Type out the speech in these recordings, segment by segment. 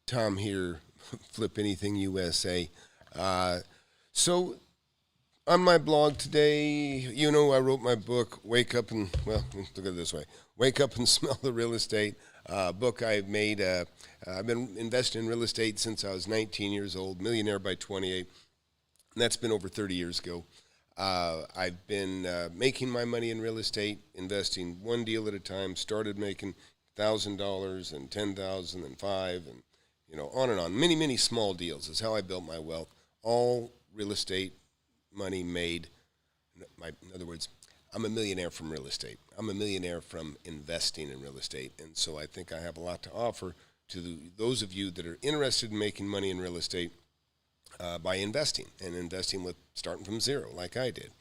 Tom here, FlipAnythingUSA. So on my blog today, I wrote my book, Wake Up and, well, look at it this way, Wake Up and Smell the Real Estate. Book I've made. I've been investing in real estate since I was 19 years old, millionaire by 28, and that's been over 30 years ago. I've been making my money in real estate, investing one deal at a time, started making $1,000 and $10,000 and $5,000 and, on and on. Many, many small deals is how I built my wealth. All real estate money made. In other words, I'm a millionaire from real estate. I'm a millionaire from investing in real estate. And so I think I have a lot to offer to those of you that are interested in making money in real estate by investing, and investing with starting from zero like I did.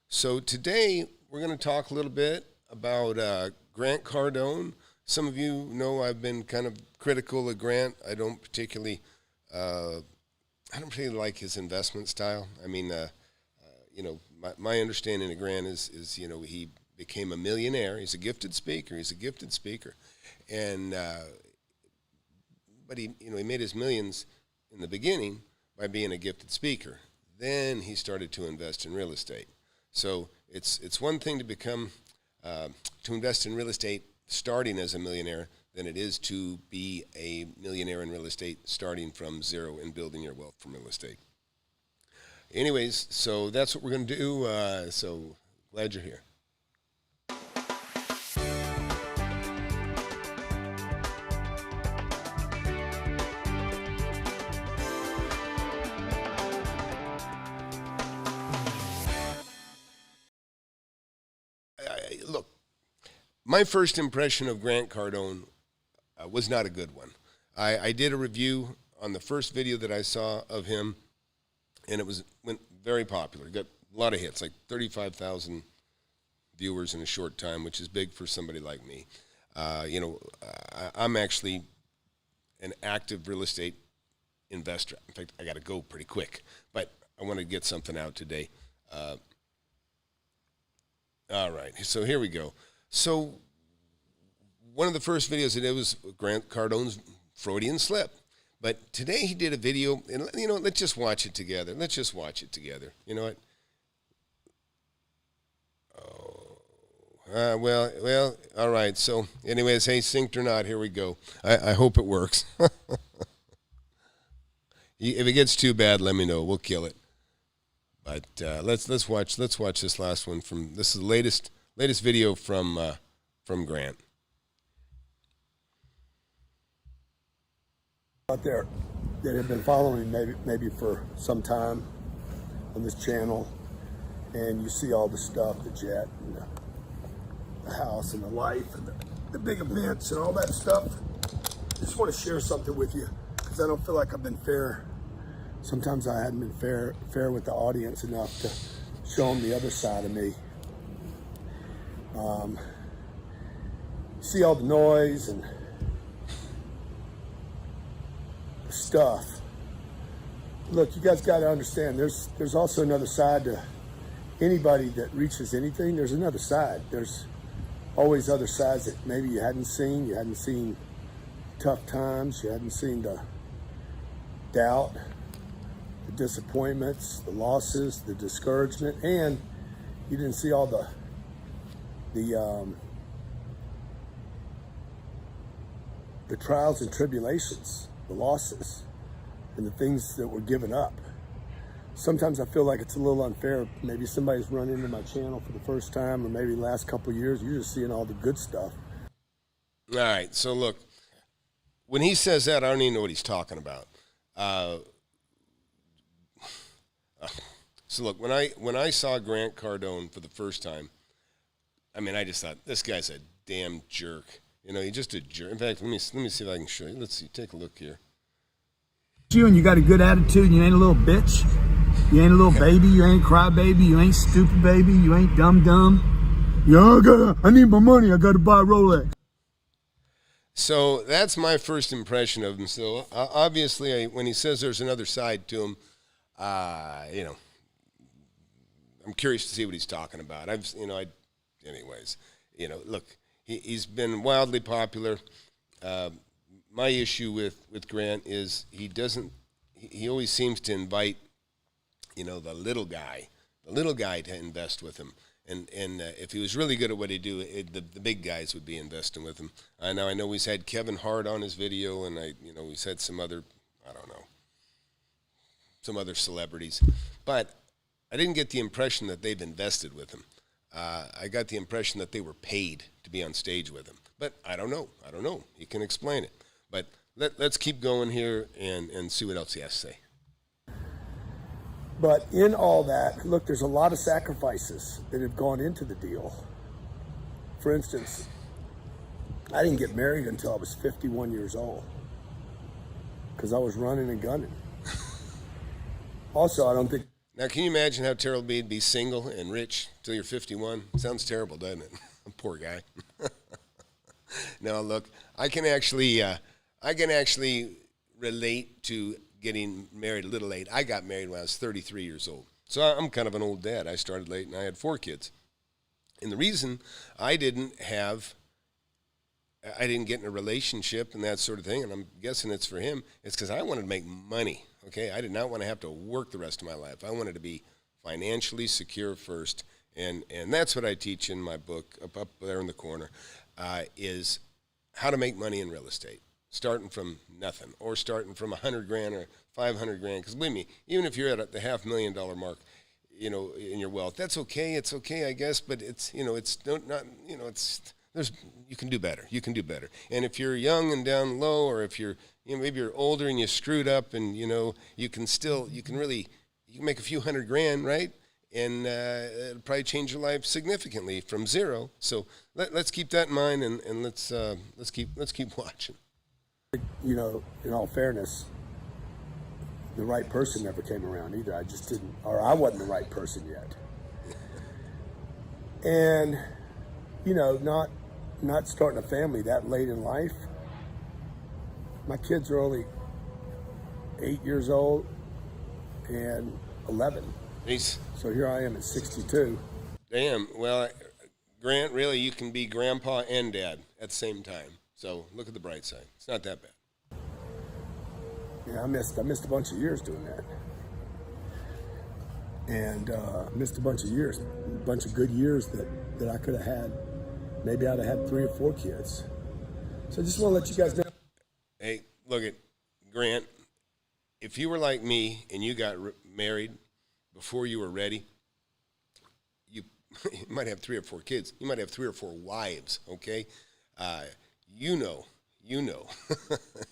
So today we're going to talk a little bit about Grant Cardone. Some of you know I've been kind of critical of Grant. I don't particularly like his investment style. I mean, my understanding of Grant is he became a millionaire. He's a gifted speaker. And but he made his millions in the beginning by being a gifted speaker. Then he started to invest in real estate. So it's one thing to become to invest in real estate starting as a millionaire than it is to be a millionaire in real estate starting from zero and building your wealth from real estate. Anyways, so that's what we're going to do. So glad you're here. Look, my first impression of Grant Cardone was not a good one. I did a review on the first video that I saw of him, and went very popular. Got a lot of hits, like 35,000 viewers in a short time, which is big for somebody like me. I'm actually an active real estate investor. In fact, I got to go pretty quick, but I want to get something out today. All right, so here we go. So one of the first videos I did was Grant Cardone's Freudian slip. But today he did a video, and let's just watch it together. You know what? Oh, well, all right. So anyways, hey, synced or not, here we go. I hope it works. If it gets too bad, let me know. We'll kill it. But let's watch this last one this is the latest video from Grant. Out there that have been following maybe for some time on this channel, and you see all the stuff, the jet and the house and the life and the big events and all that stuff. I just want to share something with you because I don't feel like I've been fair. Sometimes I hadn't been fair with the audience enough to show them the other side of me. See all the noise and the stuff. Look, you guys got to understand, there's also another side to anybody that reaches anything. There's another side. There's always other sides that maybe you hadn't seen. You hadn't seen tough times. You hadn't seen the doubt, the disappointments, the losses, the discouragement, and you didn't see all the trials and tribulations, the losses, and the things that were given up. Sometimes I feel like it's a little unfair. Maybe somebody's run into my channel for the first time, or maybe the last couple of years, you're just seeing all the good stuff. All right, so look, when he says that, I don't even know what he's talking about. So look, when I saw Grant Cardone for the first time, I mean, I just thought, this guy's a damn jerk. He's just a jerk. In fact, let me see if I can show you. Let's see, take a look here. You and you got a good attitude, you ain't a little bitch, you ain't a little baby, you ain't crybaby, you ain't stupid baby, you ain't dumb. Yeah, I need my money, I gotta buy a Rolex. So that's my first impression of him. So obviously, when he says there's another side to him, I'm curious to see what he's talking about. Anyways, look, he's been wildly popular. my issue with Grant is he always seems to invite, the little guy to invest with him. And if he was really good at what he do, the big guys would be investing with him. I know he's had Kevin Hart on his video, and he's had some other, some other celebrities. But I didn't get the impression that they've invested with him. I got the impression that they were paid to be on stage with him. But I don't know. He can explain it. But let's keep going here and see what else he has to say. But in all that, look, there's a lot of sacrifices that have gone into the deal. For instance, I didn't get married until I was 51 years old because I was running and gunning. Also, I don't think... Now, can you imagine how terrible it'd be single and rich till you're 51? Sounds terrible, doesn't it? Poor guy. No, look, I can actually relate to getting married a little late. I got married when I was 33 years old. So I'm kind of an old dad. I started late and I had 4 kids. And the reason I didn't get in a relationship and that sort of thing, and I'm guessing it's for him, is because I wanted to make money, okay? I did not want to have to work the rest of my life. I wanted to be financially secure first, and that's what I teach in my book, up there in the corner, is how to make money in real estate. Starting from nothing, or starting from $100,000 or $500,000. Because believe me, even if you're at the $500,000 mark, in your wealth, that's okay. It's okay, I guess. But it's you can do better. You can do better. And if you're young and down low, or if you're maybe you're older and you screwed up, and you can make a few $100,000, right? And it'll probably change your life significantly from zero. So let's keep that in mind, and let's keep watching. In all fairness, the right person never came around either. I just didn't, or I wasn't the right person yet. And, not starting a family that late in life. My kids are only 8 years old and 11. Peace. So here I am at 62. Damn. Well, Grant, really, you can be grandpa and dad at the same time. So look at the bright side. It's not that bad. Yeah, I missed a bunch of years doing that. And missed a bunch of good years that I could have had. Maybe I'd have had 3 or 4 kids. So I just want to let you guys know. Hey, look at Grant. If you were like me and you got married before you were ready, you might have 3 or 4 kids. You might have 3 or 4 wives, okay?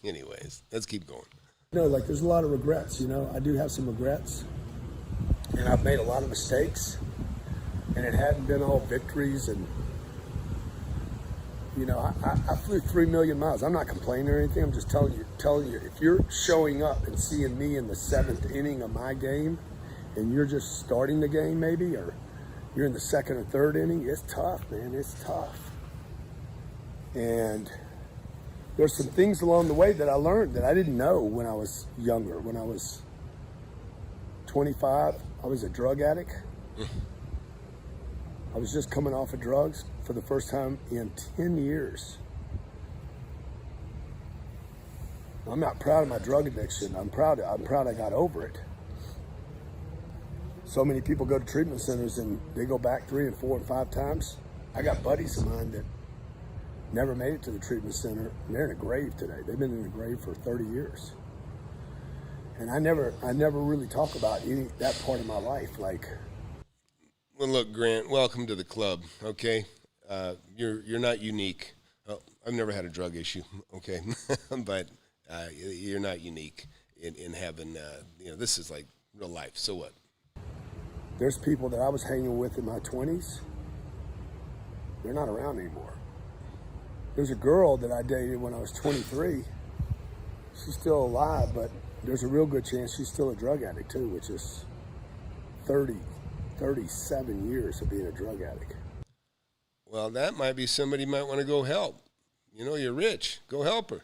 Anyways, let's keep going. There's a lot of regrets, I do have some regrets. And I've made a lot of mistakes. And it hadn't been all victories. And, I flew 3 million miles. I'm not complaining or anything. I'm just telling you, if you're showing up and seeing me in the 7th inning of my game, and you're just starting the game maybe, or you're in the 2nd or 3rd inning, it's tough, man. It's tough. And there's some things along the way that I learned that I didn't know when I was younger. When I was 25, I was a drug addict. I was just coming off of drugs for the first time in 10 years. I'm not proud of my drug addiction. I'm proud I got over it. So many people go to treatment centers and they go back 3 and 4 and 5 times. I got buddies of mine that never made it to the treatment center. And they're in a grave today. They've been in a grave for 30 years. And I never really talk about that part of my life. Well, look, Grant, welcome to the club, okay? You're not unique. I've never had a drug issue, okay? But you're not unique in having, this is like real life. So what? There's people that I was hanging with in my 20s. They're not around anymore. There's a girl that I dated when I was 23. She's still alive, but there's a real good chance she's still a drug addict too, which is 37 years of being a drug addict. Well, that might be somebody you might want to go help. You're rich. Go help her.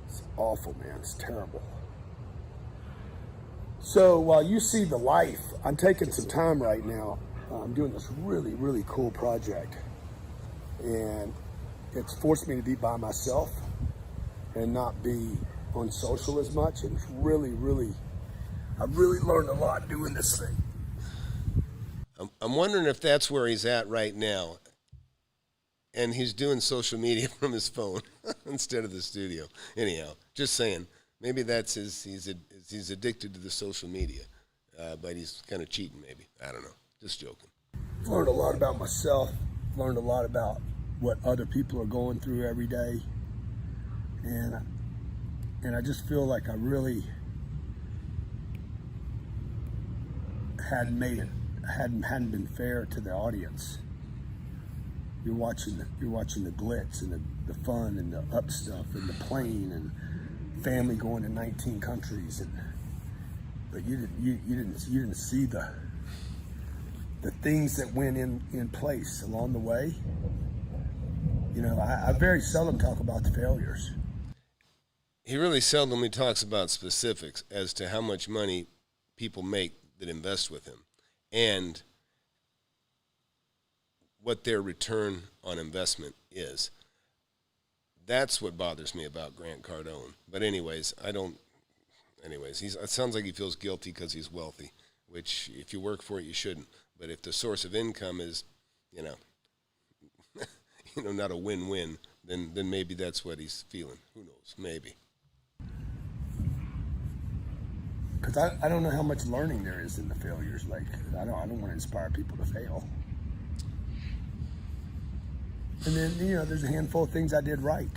It's awful, man. It's terrible. So while you see the life, I'm taking some time right now. I'm doing this really, really cool project. And it's forced me to be by myself. and not be on social as much. And I've really learned a lot doing this thing. I'm wondering if that's where he's at right now, and he's doing social media from his phone instead of the studio. Anyhow, just saying, maybe that's he's addicted to the social media, but he's kind of cheating maybe. I don't know. Just joking. I've learned a lot about myself, learned a lot about what other people are going through every day, and I just feel like I really hadn't been fair to the audience. You're watching the glitz and the fun and the up stuff and the plane and family going to 19 countries, but you didn't see the things that went in place along the way. You know, I very seldom talk about the failures. He really seldomly talks about specifics as to how much money people make that invest with him and what their return on investment is. That's what bothers me about Grant Cardone. But anyways, it sounds like he feels guilty because he's wealthy, which if you work for it, you shouldn't. But if the source of income is, not a win-win, then maybe that's what he's feeling. Who knows? Maybe. Because I don't know how much learning there is in the failures. Like, I don't want to inspire people to fail. And then, there's a handful of things I did right,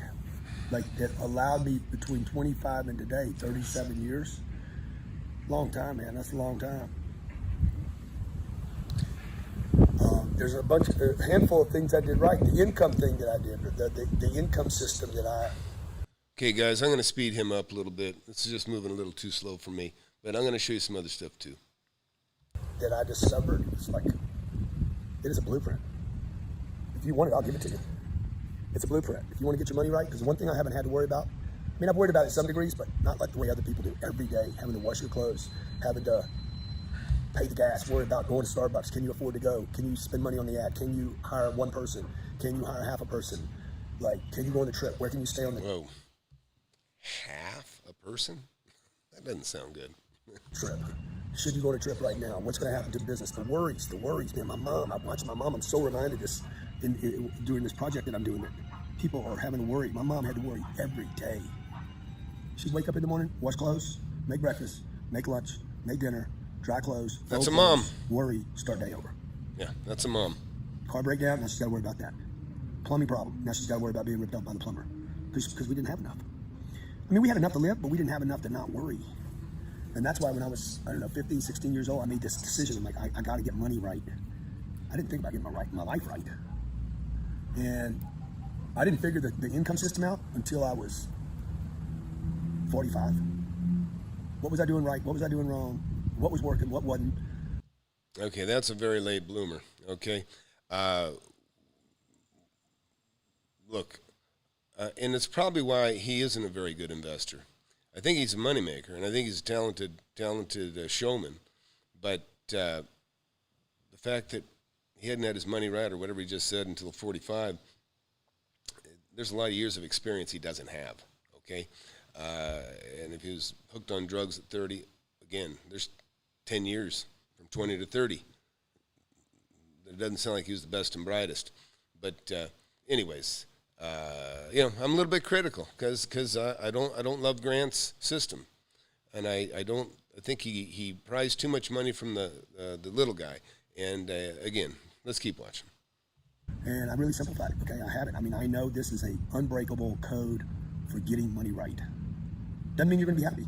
like that allowed me between 25 and today, 37 years. Long time, man. That's a long time. There's a handful of things I did right. The income thing that I did, the income system that I... Okay, guys, I'm going to speed him up a little bit. This is just moving a little too slow for me, but I'm going to show you some other stuff too. That I discovered, it is a blueprint. If you want it, I'll give it to you. It's a blueprint. If you want to get your money right, because one thing I haven't had to worry about, I've worried about it to some degrees, but not like the way other people do. Every day, having to wash your clothes, having to pay the gas, worry about going to Starbucks. Can you afford to go? Can you spend money on the ad? Can you hire one person? Can you hire half a person? Like, can you go on the trip? Where can you stay on the Whoa. Half a person? That doesn't sound good. trip? Should you go on a trip right now? What's going to happen to the business? The worries, man. My mom, I'm watching my mom. I'm so reminded this during this project that I'm doing, that people are having to worry. My mom had to worry every day. She'd wake up in the morning, wash clothes, make breakfast, make lunch, make dinner, dry clothes. That's a clothes, mom. Worry, start day over. Yeah, that's a mom. Car breakdown, now she's got to worry about that. Plumbing problem, now she's got to worry about being ripped up by the plumber. Because we didn't have enough. We had enough to live, but we didn't have enough to not worry. And that's why when I was, 15, 16 years old, I made this decision. I'm like, I got to get money right. I didn't think about getting my life right. And I didn't figure the income system out until I was 45. What was I doing right? What was I doing wrong? What was working? What wasn't? Okay, that's a very late bloomer, okay? Look, and it's probably why he isn't a very good investor. I think he's a moneymaker, and I think he's a talented showman. But the fact that he hadn't had his money right, or whatever he just said, until 45, there's a lot of years of experience he doesn't have, okay? And if he was hooked on drugs at 30, again, there's 10 years from 20 to 30. It doesn't sound like he was the best and brightest. But anyways, I'm a little bit critical because I don't love Grant's system, and I think he prized too much money from the little guy. And again, let's keep watching. And I really simplified it. Okay, I have it. I know this is a unbreakable code for getting money right. Doesn't mean you're going to be happy.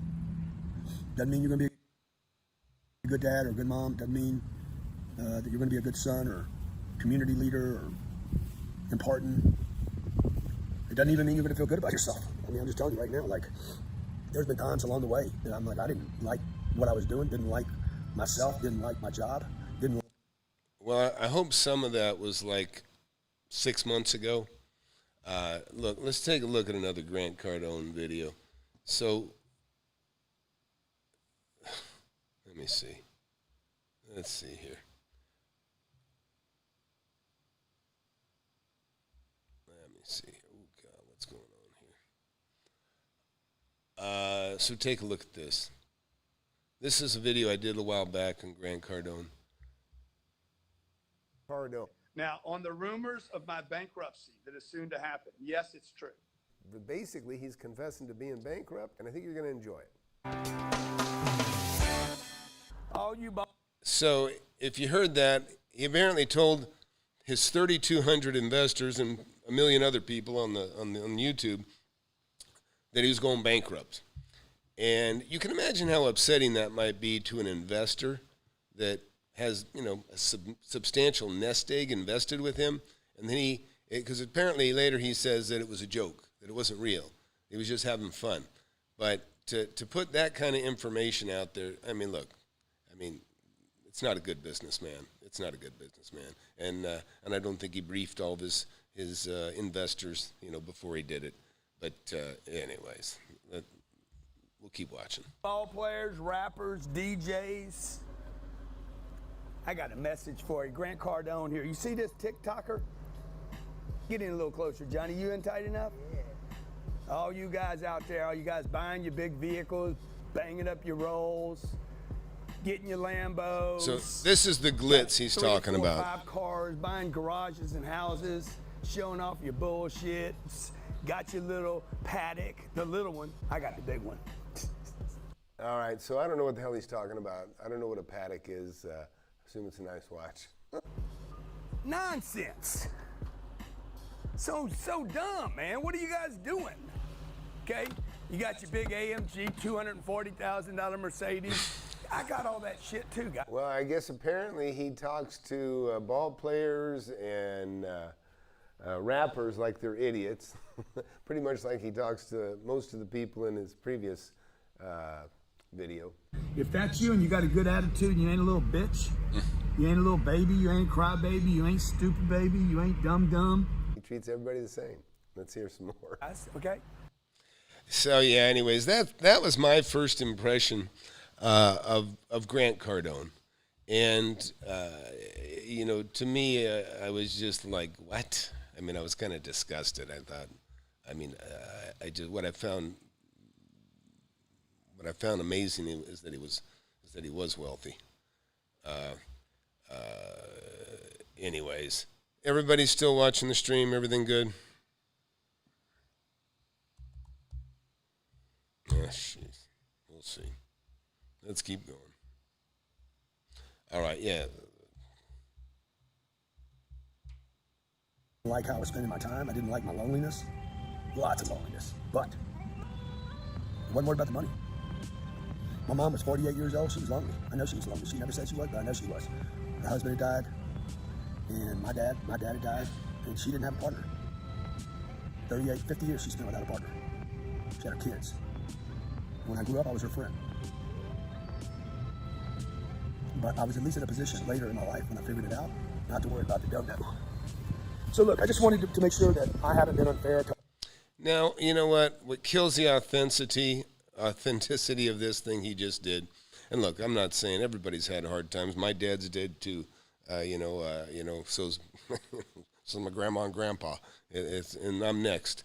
Doesn't mean you're going to be a good dad or a good mom. Doesn't mean that you're going to be a good son or community leader or important. It doesn't even mean you're going to feel good about yourself. I'm just telling you right now, like, there's been times along the way that I'm like, I didn't like what I was doing, didn't like myself, didn't like my job, didn't. Well, I hope some of that was like 6 months ago. Look, let's take a look at another Grant Cardone video. So, let me see. Let's see here. Let me see. Oh, God, what's going on here? So take a look at this. This is a video I did a while back on Grant Cardone. Cardone. Now, on the rumors of my bankruptcy that is soon to happen, yes, it's true. But basically, he's confessing to being bankrupt, and I think you're going to enjoy it. All you So if you heard that, he apparently told his 3,200 investors and a million other people on YouTube that he was going bankrupt. And you can imagine how upsetting that might be to an investor that has, a substantial nest egg invested with him. And then because apparently later he says that it was a joke, that it wasn't real. He was just having fun. But to put that kind of information out there, it's not a good businessman. It's not a good businessman. And I don't think he briefed all of his investors, before he did it. But anyways, we'll keep watching. ball players, rappers, DJs. I got a message for you. Grant Cardone here. You see this TikToker? Get in a little closer, Johnny. You in tight enough? Yeah. All you guys out there, all you guys buying your big vehicles, banging up your rolls, getting your Lambos. So this is the glitz he's talking about. 5 cars, buying garages and houses, showing off your bullshit. Got your little paddock, the little one. I got the big one. All right, so I don't know what the hell he's talking about. I don't know what a paddock is. I assume it's a nice watch. Nonsense. So dumb, man. What are you guys doing? Okay, you got your big AMG $240,000 Mercedes. I got all that shit too, guys. Well, I guess apparently he talks to ball players and rappers like they're idiots. Pretty much like he talks to most of the people in his previous video. If that's you and you got a good attitude and you ain't a little bitch, you ain't a little baby, you ain't cry baby, you ain't stupid baby, you ain't dumb. He treats everybody the same. Let's hear some more. Okay. So yeah, anyways, that was my first impression of Grant Cardone. And, to me, I was just like, what? I was kind of disgusted. I thought, what I found amazing is that he was wealthy. Anyways, everybody's still watching the stream. Everything good? Oh, jeez. We'll see. Let's keep going. All right, yeah. I didn't like how I was spending my time. I didn't like my loneliness. Lots of loneliness. But it wasn't worried about the money. My mom was 48 years old. She was lonely. I know she was lonely. She never said she was, but I know she was. Her husband had died, and my dad had died, and she didn't have a partner. 50 years she spent without a partner. She had her kids. When I grew up, I was her friend. But I was at least in a position later in my life when I figured it out, not to worry about the dodo. So look, I just wanted to make sure that I haven't been unfair. Now, you know what? What kills the authenticity of this thing he just did, and look, I'm not saying everybody's had hard times. My dad's did too. So's my grandma and grandpa. And I'm next.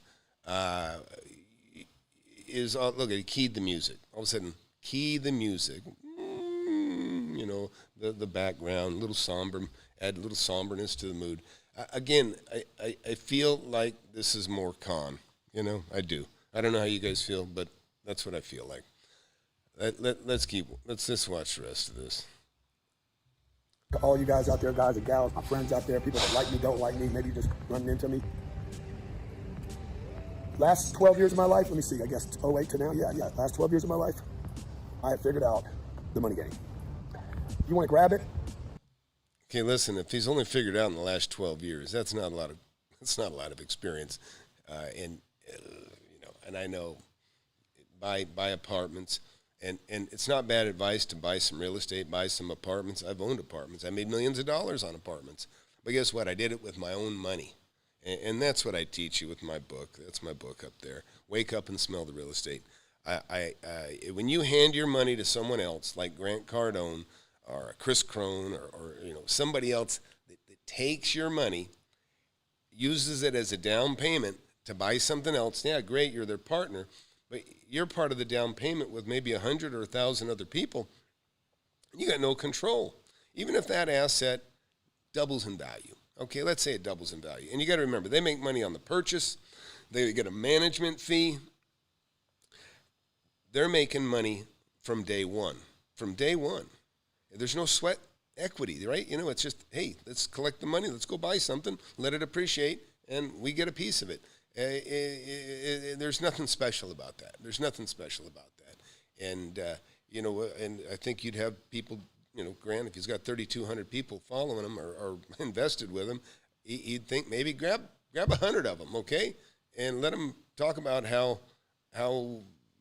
Look, he keyed the music. All of a sudden, key the music. The background, a little somber, add a little somberness to the mood. Again, I feel like this is more calm. I do. I don't know how you guys feel, but that's what I feel like. Let's watch the rest of this. To all you guys out there, guys and gals, my friends out there, people that like me, don't like me, maybe just running into me. Last 12 years of my life, let me see, I guess 08 to now, yeah, last 12 years of my life, I have figured out the money game. You want to grab it? Okay, listen, if he's only figured out in the last 12 years, that's not a lot of experience. And I know buy apartments, and it's not bad advice to buy some real estate, buy some apartments. I've owned apartments. I made millions of dollars on apartments. But guess what? I did it with my own money. And that's what I teach you with my book. That's my book up there. Wake up and smell the real estate. When you hand your money to someone else, like Grant Cardone or Chris Crone or somebody else that takes your money, uses it as a down payment to buy something else, yeah, great, you're their partner. but you're part of the down payment with maybe 100 or 1,000 other people. You got no control. Even if that asset doubles in value, okay, let's say it doubles in value. And you got to remember, they make money on the purchase. They get a management fee. They're making money from day one. From day one. There's no sweat equity, right? You know, it's just, hey, let's collect the money. Let's go buy something, let it appreciate, and we get a piece of it. There's nothing special about that. There's nothing special about that. And, you know, and I think you'd have people, you know, Grant, if he's got 3,200 people following him or invested with him, he'd think maybe grab 100 of them, okay? And let them talk about how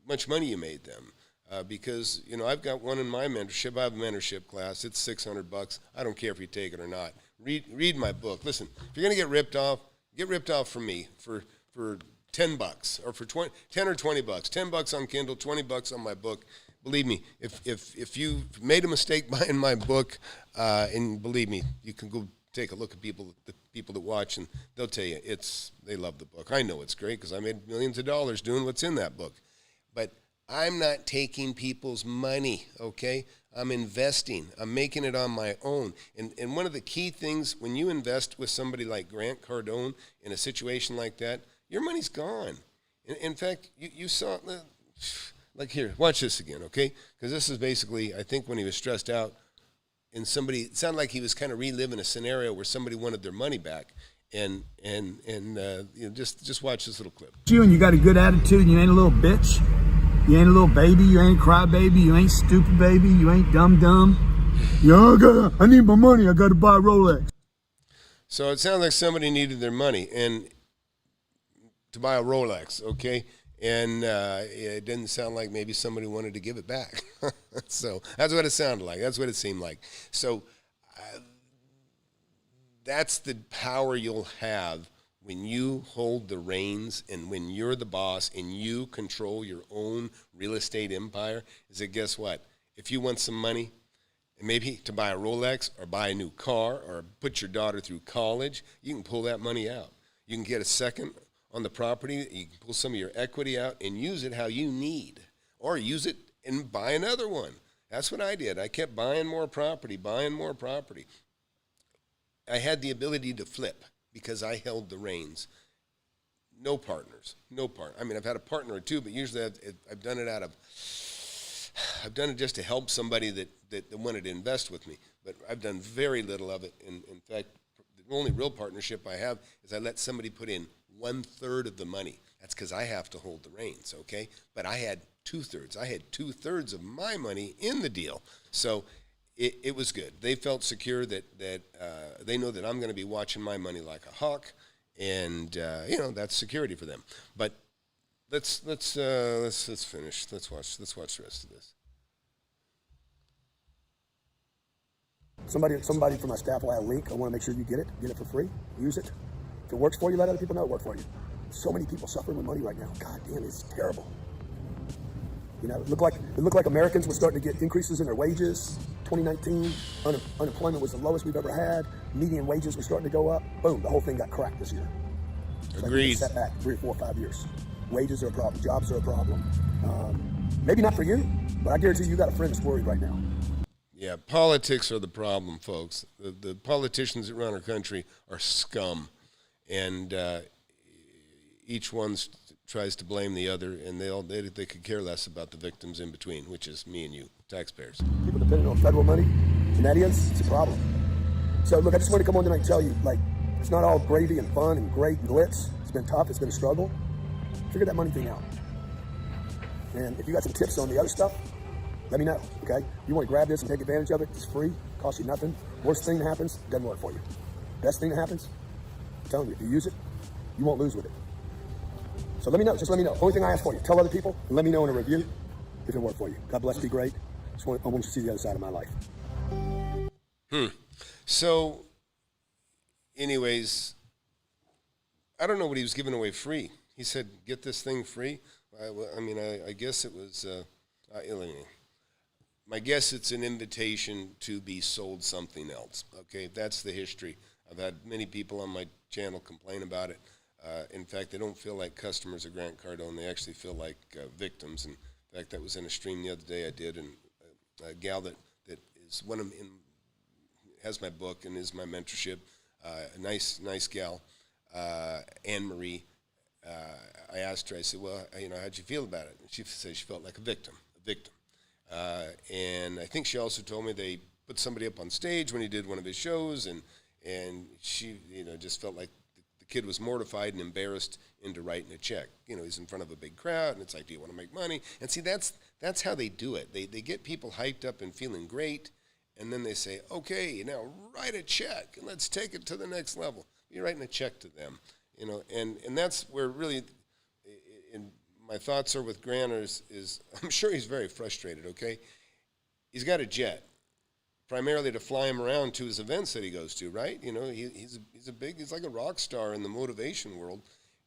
much money you made them. Because, you know, I've got one in my mentorship. I have a mentorship class. It's $600. I don't care if you take it or not. Read my book. Listen, if you're going to get ripped off from me for $10 or for 10 or $20. $10 on Kindle, $20 on my book. Believe me, if you made a mistake buying my book, and believe me, you can go take a look at the people that watch, and they'll tell you they love the book. I know it's great because I made millions of dollars doing what's in that book. But I'm not taking people's money, okay? I'm investing. I'm making it on my own. And one of the key things, when you invest with somebody like Grant Cardone in a situation like that, your money's gone. In fact, you saw, like here, watch this again, okay? Because this is basically, I think when he was stressed out, and it sounded like he was kind of reliving a scenario where somebody wanted their money back. And you know, just watch this little clip. You and you got a good attitude, and you ain't a little bitch. You ain't a little baby, you ain't cry baby, you ain't stupid baby, you ain't dumb. Yeah, I need my money, I gotta buy a Rolex. So it sounds like somebody needed their money and to buy a Rolex, okay? And it didn't sound like maybe somebody wanted to give it back. So that's what it sounded like. That's what it seemed like. So that's the power you'll have when you hold the reins and when you're the boss and you control your own real estate empire, is that guess what? If you want some money, and maybe to buy a Rolex or buy a new car or put your daughter through college, you can pull that money out. You can get a second on the property, you can pull some of your equity out and use it how you need, or use it and buy another one. That's what I did. I kept buying more property. I had the ability to flip because I held the reins. No partners, I mean, I've had a partner or two, but usually I've done it just to help somebody that wanted to invest with me. But I've done very little of it. In fact, the only real partnership I have is I let somebody put in 1/3 of the money. That's because I have to hold the reins, okay? But I had 2/3. I had 2/3 of my money in the deal. So it was good. They felt secure that they know that I'm going to be watching my money like a hawk, and you know, that's security for them. But let's finish. Let's watch the rest of this. Somebody from my staff will have a link. I want to make sure you get it for free. Use it. If it works for you, let other people know it worked for you. So many people suffering with money right now. God damn, it's terrible. You know, it looked like Americans were starting to get increases in their wages. 2019, unemployment was the lowest we've ever had. Median wages were starting to go up. Boom, the whole thing got cracked this year. Agreed. Set back 3 or 4 or 5 years. Wages are a problem. Jobs are a problem. Maybe not for you, but I guarantee you got a friend that's worried right now. Yeah, politics are the problem, folks. The politicians that run our country are scum, and each one tries to blame the other, and they could care less about the victims in between, which is me and you, taxpayers. People depending on federal money, and it's a problem. So look, I just want to come on tonight and tell you, like, it's not all gravy and fun and great and glitz. It's been tough. It's been a struggle. Figure that money thing out. And if you got some tips on the other stuff, let me know, okay? You want to grab this and take advantage of it, it's free, costs you nothing. Worst thing that happens, it doesn't work for you. Best thing that happens, I'm telling you, if you use it, you won't lose with it. So let me know, just let me know. Only thing I ask for you, tell other people, and let me know in a review if it worked for you. God bless, be great. I want you to see the other side of my life. So, anyways, I don't know what he was giving away free. He said, get this thing free. I guess it was, my guess it's an invitation to be sold something else. Okay, that's the history. I've had many people on my channel complain about it. In fact, they don't feel like customers of Grant Cardone. They actually feel like victims. And in fact, that was in a stream the other day I did, and a gal that is has my book and is my mentorship, a nice gal, Anne Marie. I asked her, I said, well, how'd you feel about it? And she said she felt like a victim. And I think she also told me they put somebody up on stage when he did one of his shows, and she, just felt like the kid was mortified and embarrassed into writing a check. He's in front of a big crowd, and it's like, do you want to make money? And see, that's how they do it. They get people hyped up and feeling great, and then they say, okay, now write a check, and let's take it to the next level. You're writing a check to them, and that's where really, in my thoughts are with Grant is I'm sure he's very frustrated, okay? He's got a jet, primarily to fly him around to his events that he goes to, right? He's like a rock star in the motivation world,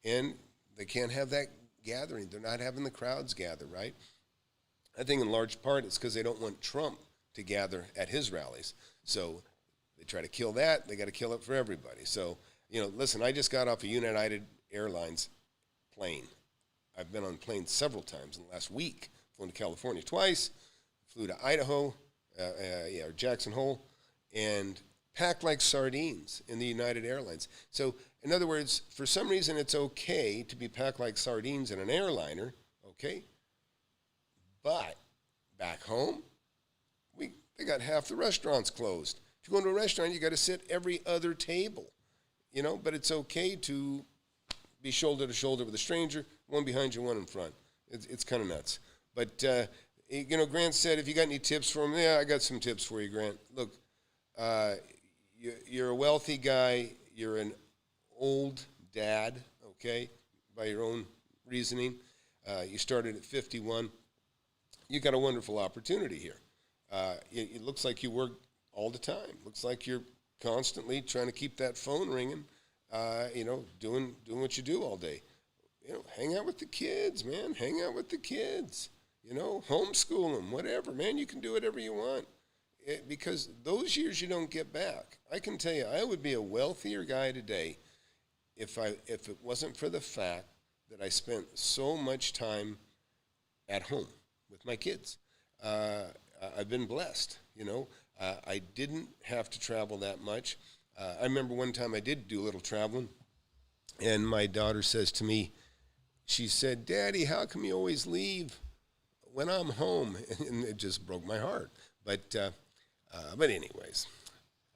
and they can't have that gathering. They're not having the crowds gather, right? I think in large part it's because they don't want Trump to gather at his rallies. So they try to kill that. They got to kill it for everybody. So, listen, I just got off a United Airlines plane. I've been on planes several times in the last week. Flown to California twice, flew to Idaho, or Jackson Hole, and packed like sardines in the United Airlines. So, in other words, for some reason it's okay to be packed like sardines in an airliner, okay? But back home, they got half the restaurants closed. If you go into a restaurant, you got to sit every other table, but it's okay to be shoulder to shoulder with a stranger, one behind you, one in front. It's kind of nuts. But, Grant said, if you got any tips for him, yeah, I got some tips for you, Grant. Look, you're a wealthy guy. You're an old dad, okay, by your own reasoning. You started at 51. You got a wonderful opportunity here. It looks like you work all the time. Looks like you're constantly trying to keep that phone ringing, doing what you do all day. Hang out with the kids, man. Hang out with the kids. Homeschool them, whatever, man. You can do whatever you want. Because those years you don't get back. I can tell you, I would be a wealthier guy today if it wasn't for the fact that I spent so much time at home with my kids. I've been blessed, I didn't have to travel that much. I remember one time I did do a little traveling, and my daughter says to me, she said, Daddy, how come you always leave when I'm home? And it just broke my heart. But anyways,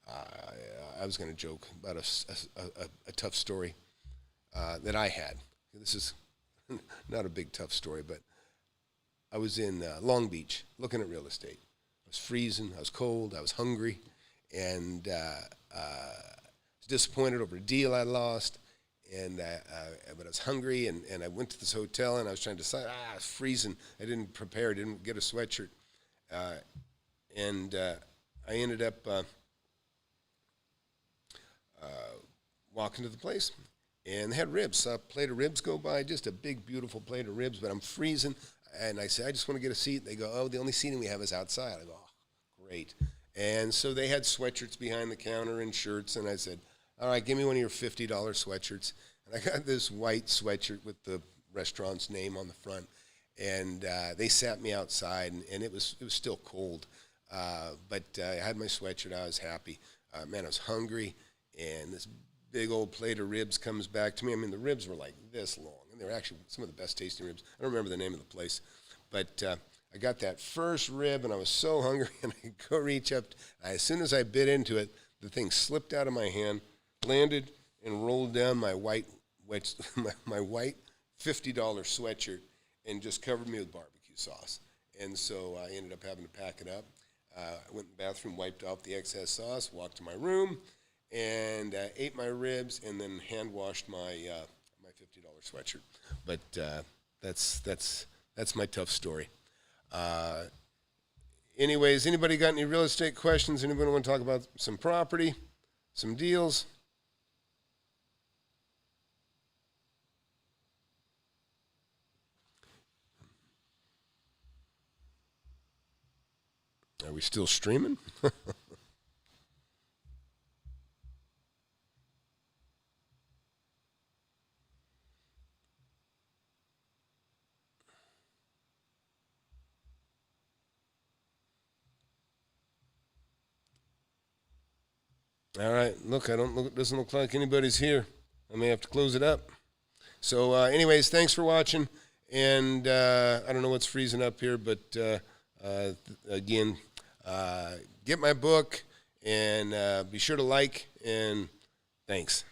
I was going to joke about a tough story that I had. This is not a big tough story, but I was in Long Beach looking at real estate. I was freezing, I was cold, I was hungry, and I was disappointed over a deal I lost, but I was hungry, and I went to this hotel, and I was trying to decide, I was freezing. I didn't prepare, didn't get a sweatshirt, and I ended up walking to the place, and they had ribs. A plate of ribs go by, just a big, beautiful plate of ribs, but I'm freezing. And I said, I just want to get a seat. They go, oh, the only seating we have is outside. I go, oh, great. And so they had sweatshirts behind the counter and shirts. And I said, all right, give me one of your $50 sweatshirts. And I got this white sweatshirt with the restaurant's name on the front. And they sat me outside, and it was still cold. But I had my sweatshirt. I was happy. Man, I was hungry. And this big old plate of ribs comes back to me. I mean, the ribs were like this long. And they were actually some of the best tasting ribs. I don't remember the name of the place. But I got that first rib, and I was so hungry, and I go reach up. As soon as I bit into it, the thing slipped out of my hand, landed, and rolled down my white my white $50 sweatshirt and just covered me with barbecue sauce. And so I ended up having to pack it up. I went in the bathroom, wiped off the excess sauce, walked to my room, and ate my ribs, and then hand washed my my $50 sweatshirt. But that's my tough story. Anyways, anybody got any real estate questions? Anybody want to talk about some property, some deals? Are we still streaming? All right. Look, it doesn't look like anybody's here. I may have to close it up. So, anyways, thanks for watching. And I don't know what's freezing up here, but again, get my book and be sure to like, and thanks.